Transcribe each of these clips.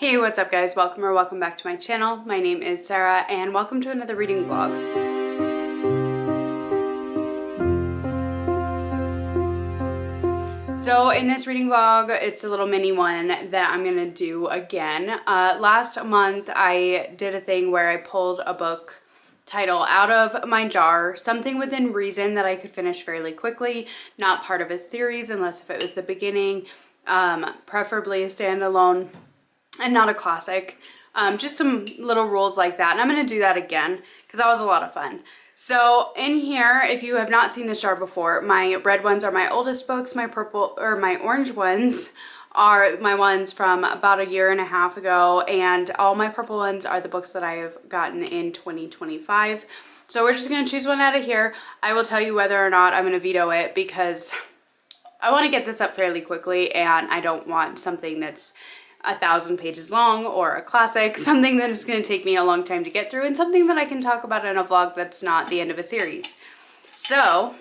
Hey, what's up guys? Welcome back to my channel. My name is Sarah and welcome to another reading vlog. So in this reading vlog, it's a little mini one that I'm gonna do again. Last month I did a thing where I pulled a book title out of my jar, something within reason that I could finish fairly quickly, not part of a series unless if it was the beginning, preferably a standalone and not a classic. Just some little rules like that, and I'm gonna do that again because that was a lot of fun. So in here, if you have not seen this jar before, my red ones are my oldest books, my orange ones are my ones from about a year and a half ago, and all my purple ones are the books that I have gotten in 2025. So we're just gonna choose one out of here. I will tell you whether or not I'm gonna veto it because I want to get this up fairly quickly and I don't want something that's 1,000 pages long or a classic, something that is going to take me a long time to get through and something that I can talk about in a vlog that's not the end of a series. So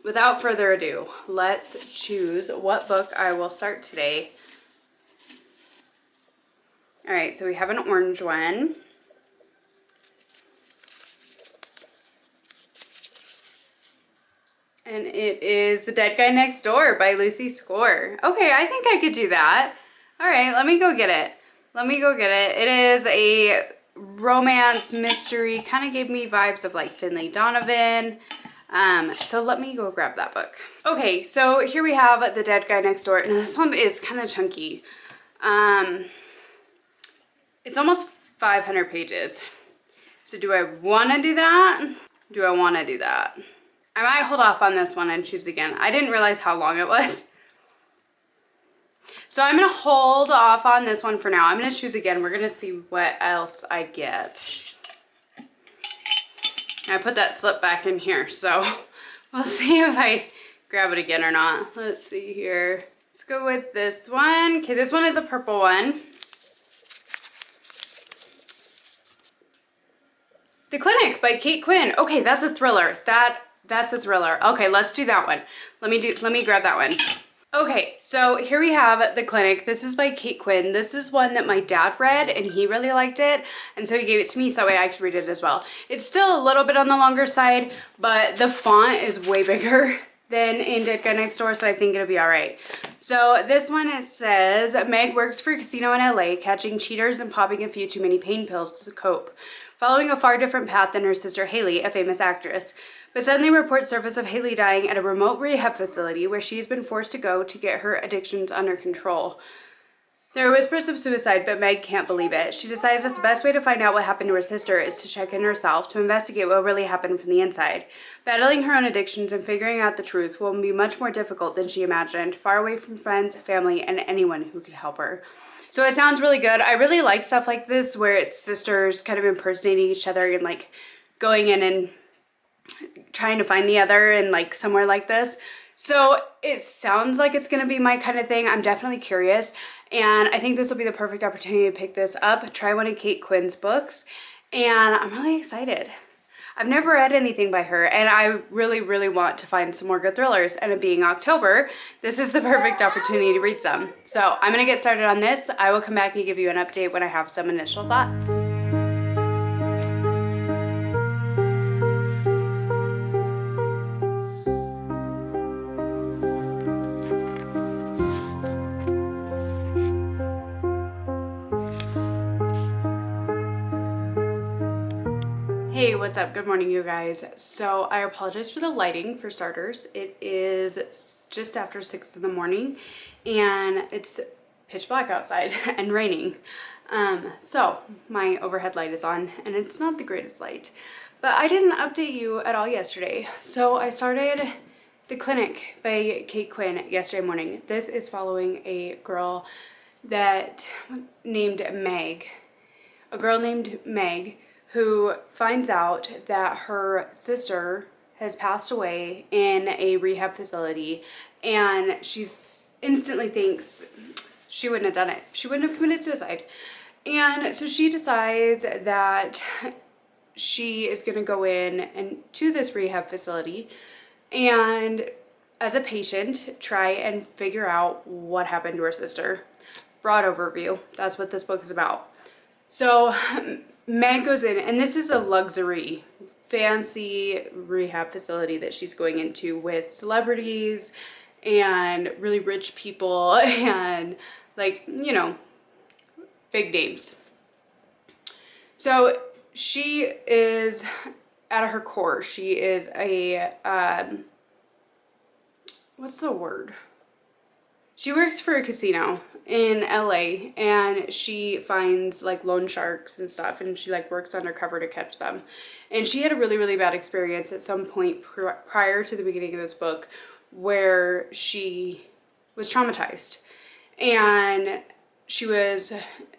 without further ado, let's choose what book I will start today. All right, so we have an orange one. And it is The Dead Guy Next Door by Lucy Score. Okay, I think I could do that. All right, let me go get it. It is a romance mystery, kind of gave me vibes of like Finley Donovan. So let me go grab that book. Okay, so here we have The Dead Guy Next Door. Now this one is kind of chunky. It's almost 500 pages. So do I want to do that? Do I want to do that? I might hold off on this one and choose again. I didn't realize how long it was. So I'm going to hold off on this one for now. I'm going to choose again. We're going to see what else I get. I put that slip back in here, so we'll see if I grab it again or not. Let's see here. Let's go with this one. Okay, this one is a purple one. The Clinic by Kate Quinn. Okay, that's a thriller. That's a thriller. Okay, let's do that one. Let me grab that one. Okay, so here we have The Clinic. This is by Kate Quinn. This is one that my dad read and he really liked it, and so he gave it to me so that way I could read it as well. It's still a little bit on the longer side, but the font is way bigger than in Dead Guy Next Door, so I think it'll be all right. So this one, it says, Meg works for a casino in LA, catching cheaters and popping a few too many pain pills to cope, following a far different path than her sister Haley, a famous actress. But suddenly reports surface of Haley dying at a remote rehab facility where she's been forced to go to get her addictions under control. There are whispers of suicide, but Meg can't believe it. She decides that the best way to find out what happened to her sister is to check in herself, to investigate what really happened from the inside. Battling her own addictions and figuring out the truth will be much more difficult than she imagined, far away from friends, family, and anyone who could help her. So it sounds really good. I really like stuff like this where it's sisters kind of impersonating each other and like going in and trying to find the other and like somewhere like this. So it sounds like it's gonna be my kind of thing. I'm definitely curious, and I think this will be the perfect opportunity to pick this up, try one of Kate Quinn's books, and I'm really excited. I've never read anything by her, and I really want to find some more good thrillers, and it being October, this is the perfect opportunity to read some. So I'm gonna get started on this. I will come back and give you an update when I have some initial thoughts. Hey, what's up? Good morning, you guys. So I apologize for the lighting for starters. It is just after 6 in the morning and it's pitch black outside and raining. So my overhead light is on and it's not the greatest light, but I didn't update you at all yesterday. So I started The Clinic by Kate Quinn yesterday morning. This is following a girl named Meg, who finds out that her sister has passed away in a rehab facility, and she's instantly thinks she wouldn't have done it. She wouldn't have committed suicide. And so she decides that she is gonna go in and to this rehab facility and as a patient try and figure out what happened to her sister. broad overview. That's what this book is about. So Meg goes in, and this is a luxury, fancy rehab facility that she's going into with celebrities and really rich people and, like, you know, big names. So she is, at her core, she is a, what's the word? She works for a casino in LA, and she finds like loan sharks and stuff, and she like works undercover to catch them. And she had a really, really bad experience at some point prior to the beginning of this book where she was traumatized. And she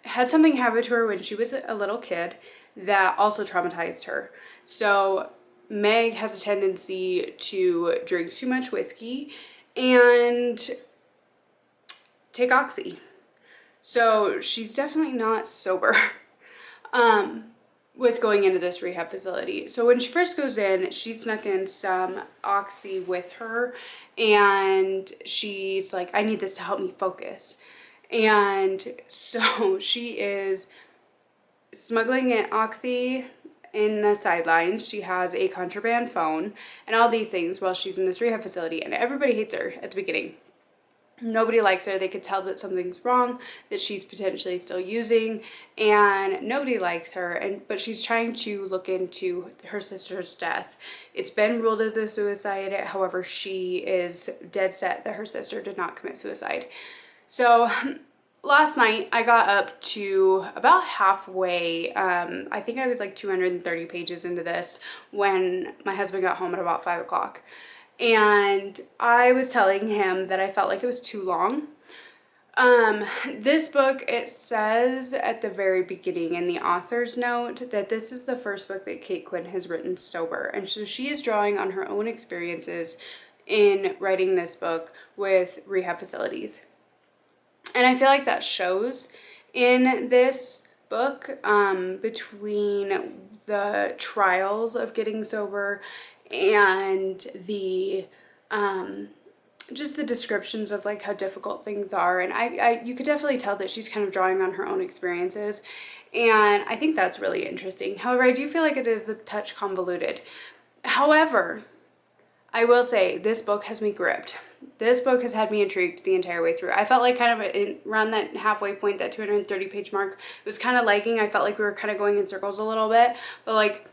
had something happen to her when she was a little kid that also traumatized her. So Meg has a tendency to drink too much whiskey and take oxy. So she's definitely not sober with going into this rehab facility. So when she first goes in, she snuck in some oxy with her, and she's like, I need this to help me focus. And so she is smuggling in oxy in the sidelines. She has a contraband phone and all these things while she's in this rehab facility, and everybody hates her at the beginning. Nobody likes her. They could tell that something's wrong, that she's potentially still using, and nobody likes her. But she's trying to look into her sister's death. It's been ruled as a suicide. However, she is dead set that her sister did not commit suicide. So last night I got up to about halfway. I think I was like 230 pages into this when my husband got home at about 5 o'clock. And I was telling him that I felt like it was too long. This book, it says at the very beginning in the author's note that this is the first book that Kate Quinn has written sober. And so she is drawing on her own experiences in writing this book with rehab facilities. And I feel like that shows in this book, between the trials of getting sober and the just the descriptions of like how difficult things are. And you could definitely tell that she's kind of drawing on her own experiences, and I think that's really interesting. However, I do feel like it is a touch convoluted. However, I will say this book has me gripped. This book has had me intrigued the entire way through. I felt like kind of around that halfway point, that 230 page mark, it was kind of lagging. I felt like we were kind of going in circles a little bit, but like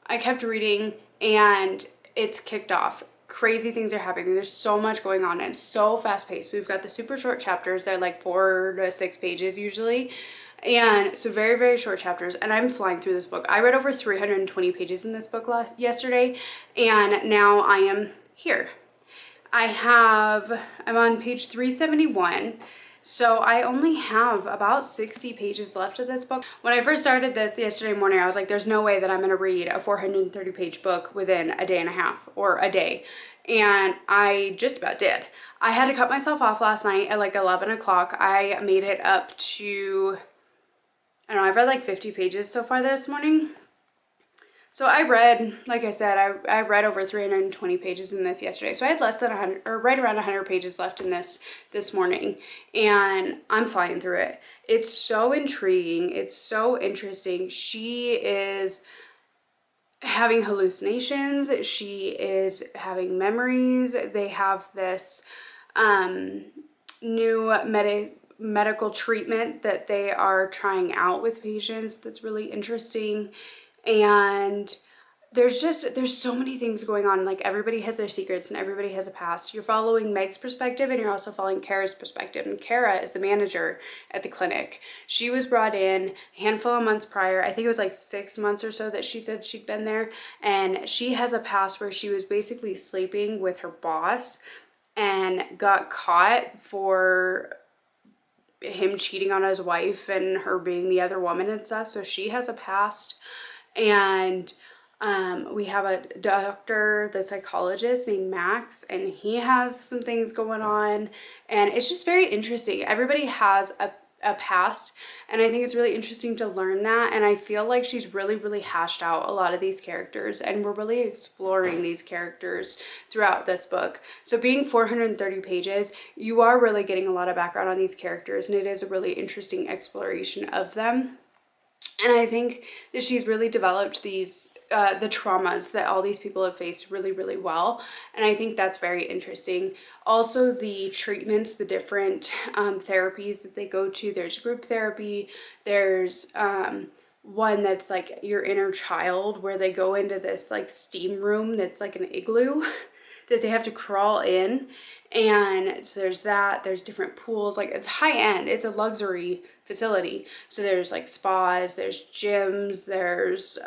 I kept reading and it's kicked off. Crazy things are happening. There's so much going on and it's so fast paced. We've got the super short chapters. They're like 4 to 6 pages usually. And so very, very short chapters, and I'm flying through this book. I read over 320 pages in this book yesterday, and now I am here. I'm on page 371, so I only have about 60 pages left of this book. When I first started this yesterday morning, I was like, there's no way that I'm going to read a 430 page book within a day and a half or a day. And I just about did. I had to cut myself off last night at like 11 o'clock. I made it up to, I don't know, I've read like 50 pages so far this morning. So I read, like I said, I read over 320 pages in this yesterday. So I had less than 100, or right around 100 pages left in this morning. And I'm flying through it. It's so intriguing. It's so interesting. She is having hallucinations. She is having memories. They have this new medical treatment that they are trying out with patients that's really interesting. And there's so many things going on. Like, everybody has their secrets and everybody has a past. You're following Meg's perspective and you're also following Kara's perspective. And Kara is the manager at the clinic. She was brought in a handful of months prior. I think it was like 6 months or so that she said she'd been there. And she has a past where she was basically sleeping with her boss and got caught for him cheating on his wife and her being the other woman and stuff. So she has a past. And we have a doctor, the psychologist named Max, and he has some things going on, and it's just very interesting. Everybody has a past, and I think it's really interesting to learn that. And I feel like she's really hashed out a lot of these characters, and we're really exploring these characters throughout this book. So being 430 pages, you are really getting a lot of background on these characters, and it is a really interesting exploration of them. And I think that she's really developed these, the traumas that all these people have faced really well. And I think that's very interesting. Also, the treatments, the different therapies that they go to. There's group therapy. There's one that's like your inner child, where they go into this like steam room that's like an igloo that they have to crawl in. And so there's that, there's different pools, like it's high end, it's a luxury facility. So there's like spas, there's gyms, there's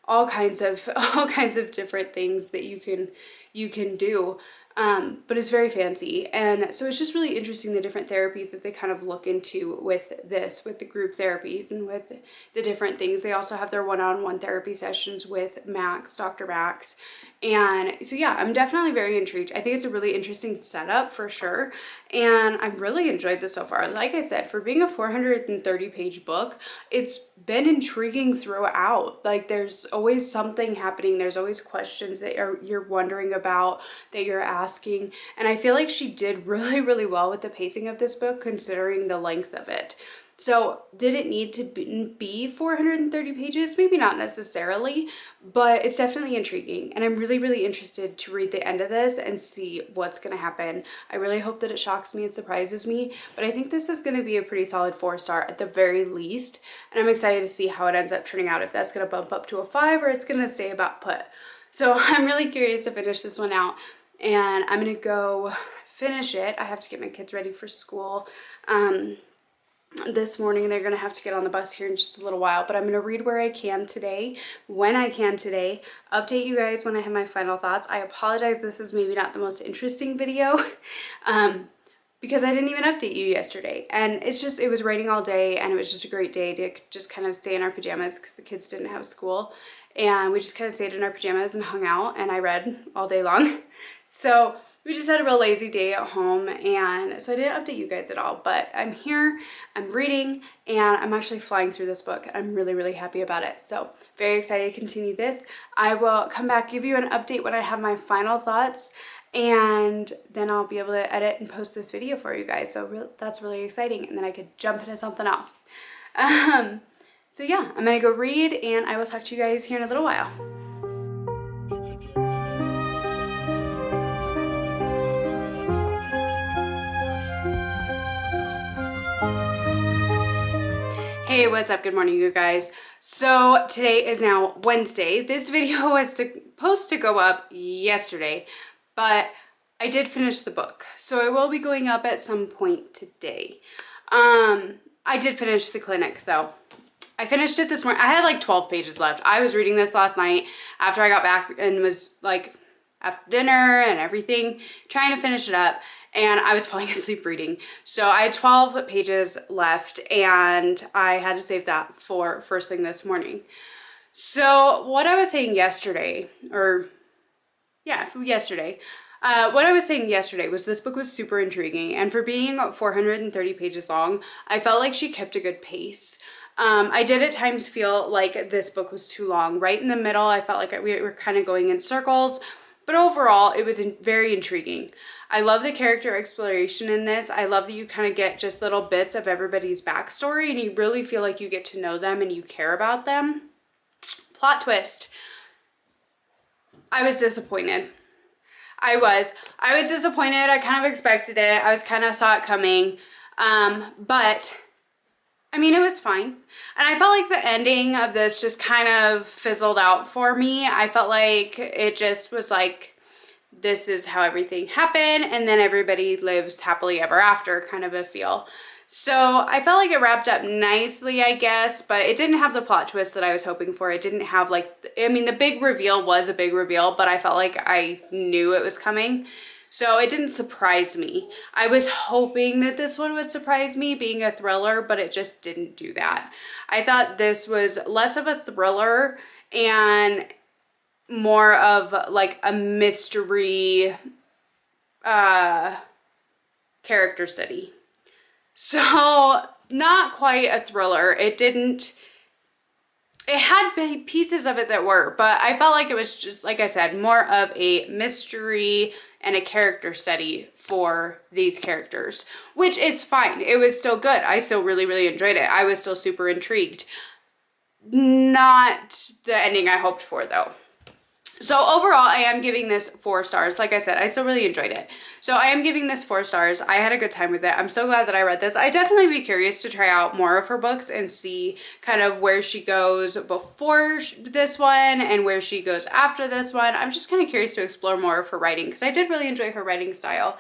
all kinds of different things that you can do. But it's very fancy. And so it's just really interesting, the different therapies that they kind of look into with this, with the group therapies and with the different things. They also have their one-on-one therapy sessions with Max, Dr. Max. And so yeah, I'm definitely very intrigued. I think it's a really interesting setup for sure. And I've really enjoyed this so far. Like I said, for being a 430 page book, it's been intriguing throughout. Like there's always something happening. There's always questions that you're wondering about, that you're asking. And I feel like she did really well with the pacing of this book, considering the length of it. So did it need to be 430 pages? Maybe not necessarily, but it's definitely intriguing. And I'm really interested to read the end of this and see what's going to happen. I really hope that it shocks me and surprises me, but I think this is going to be a pretty solid 4-star at the very least. And I'm excited to see how it ends up turning out, if that's going to bump up to a 5 or it's going to stay about put. So I'm really curious to finish this one out, and I'm going to go finish it. I have to get my kids ready for school. This morning they're going to have to get on the bus here in just a little while, but I'm going to read where I can today, when I can today, update you guys when I have my final thoughts. I apologize, this is maybe not the most interesting video because I didn't even update you yesterday, and it was raining all day, and it was just a great day to just kind of stay in our pajamas because the kids didn't have school, and we just kind of stayed in our pajamas and hung out, and I read all day long. So we just had a real lazy day at home, and so I didn't update you guys at all, but I'm here, I'm reading, and I'm actually flying through this book, and I'm really happy about it. So very excited to continue this. I will come back, give you an update when I have my final thoughts, and then I'll be able to edit and post this video for you guys. So that's really exciting, and then I could jump into something else. So yeah, I'm gonna go read, and I will talk to you guys here in a little while. Hey, what's up? Good morning, you guys. So today is now Wednesday. This video was supposed to go up yesterday, but I did finish the book, so it will be going up at some point today. I did finish the clinic though. I finished it this morning. I had like 12 pages left. I was reading this last night after I got back and was like after dinner and everything, trying to finish it up. And I was falling asleep reading. So I had 12 pages left, and I had to save that for first thing this morning. So what I was saying yesterday, what I was saying yesterday was this book was super intriguing, and for being 430 pages long, I felt like she kept a good pace. I did at times feel like this book was too long. Right in the middle, I felt like we were kind of going in circles, but overall, it was very intriguing. I love the character exploration in this. I love that you kind of get just little bits of everybody's backstory, and you really feel like you get to know them and you care about them. Plot twist. I was disappointed. I was disappointed. I kind of expected it. I saw it coming. But I mean, it was fine. And I felt like the ending of this just kind of fizzled out for me. I felt like it just was like, this is how everything happened, and then everybody lives happily ever after kind of a feel. So I felt like it wrapped up nicely, I guess, but it didn't have the plot twist that I was hoping for. It didn't have the big reveal was a big reveal, but I felt like I knew it was coming. So it didn't surprise me. I was hoping that this one would surprise me, being a thriller, but it just didn't do that. I thought this was less of a thriller and more of like a mystery character study. So not quite a thriller. It had pieces of it that were, but I felt like it was just, like I said, more of a mystery and a character study for these characters, which is fine. It was still good. I still really, really enjoyed it. I was still super intrigued. Not the ending I hoped for, though. So overall, I am giving this 4 stars. Like I said, I still really enjoyed it. So I am giving this 4 stars. I had a good time with it. I'm so glad that I read this. I definitely be curious to try out more of her books and see kind of where she goes before this one and where she goes after this one. I'm just kind of curious to explore more of her writing because I did really enjoy her writing style.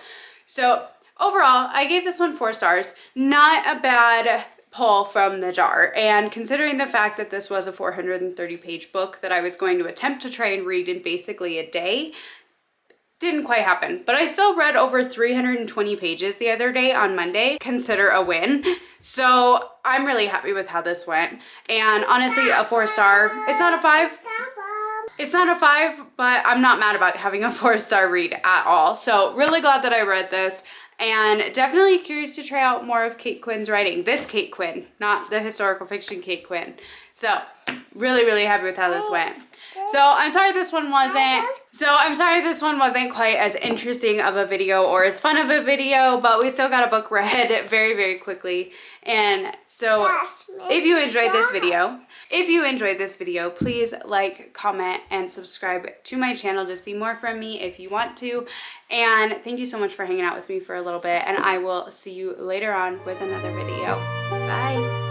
So overall, I gave this one 4 stars. Not a bad pull from the jar, and considering the fact that this was a 430-page book that I was going to attempt to try and read in basically a day, didn't quite happen. But I still read over 320 pages the other day on Monday. Consider a win. So I'm really happy with how this went. And honestly, a 4-star, it's not a 5. It's not a 5, but I'm not mad about having a 4-star read at all. So really glad that I read this. And definitely curious to try out more of Kate Quinn's writing. This Kate Quinn, not the historical fiction Kate Quinn. So really, really happy with how this went. I'm sorry this one wasn't quite as interesting of a video or as fun of a video, but we still got a book read very, very quickly. And so if you enjoyed this video, please like, comment, and subscribe to my channel to see more from me if you want to. And thank you so much for hanging out with me for a little bit, and I will see you later on with another video. Bye.